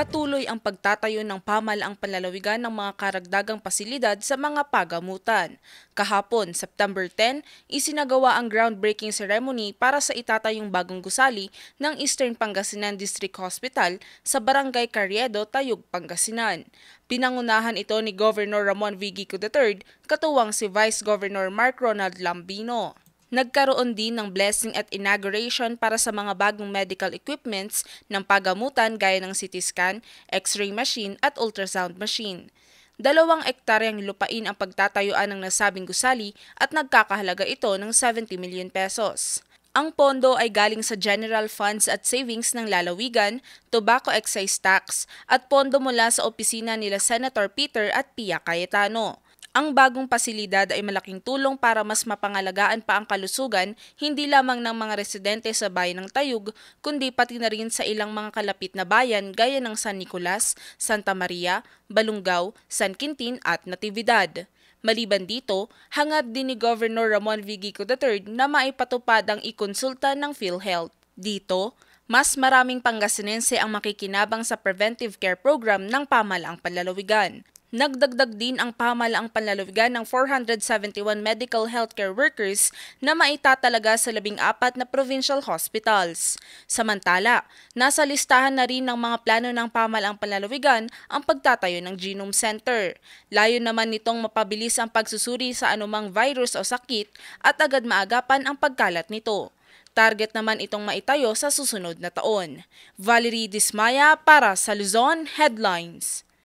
Patuloy ang pagtatayo ng pamahalaang panlalawigan ng mga karagdagang pasilidad sa mga pagamutan. Kahapon, September 10, isinagawa ang groundbreaking ceremony para sa itatayong bagong gusali ng Eastern Pangasinan District Hospital sa Barangay Carriedo, Tayug, Pangasinan. Pinangunahan ito ni Governor Ramon V. Gico III, katuwang si Vice Governor Mark Ronald Lambino. Nagkaroon din ng blessing at inauguration para sa mga bagong medical equipments ng pagamutan gaya ng CT scan, X-ray machine at ultrasound machine. 2 ektaryang lupain ang pagtatayuan ng nasabing gusali at nagkakahalaga ito ng 70 million pesos. Ang pondo ay galing sa general funds at savings ng lalawigan, tobacco excise tax at pondo mula sa opisina nila Senator Peter at Pia Cayetano. Ang bagong pasilidad ay malaking tulong para mas mapangalagaan pa ang kalusugan hindi lamang ng mga residente sa bayan ng Tayug, kundi pati na rin sa ilang mga kalapit na bayan gaya ng San Nicolas, Santa Maria, Balungaw, San Quintin at Natividad. Maliban dito, hangad din ni Governor Ramon V. Gico III na maipatupad ang ikonsulta ng PhilHealth. Dito, mas maraming Pangasinense ang makikinabang sa preventive care program ng pamahalaang panlalawigan. Nagdagdag din ang pamahalaang panlalawigan ng 471 medical healthcare workers na maitatalaga sa 14 na provincial hospitals. Samantala, nasa listahan na rin ng mga plano ng pamahalaang panlalawigan ang pagtatayo ng Genome Center. Layo naman nitong mapabilis ang pagsusuri sa anumang virus o sakit at agad maagapan ang pagkalat nito. Target naman itong maitayo sa susunod na taon. Valerie Dismaya para sa Luzon Headlines.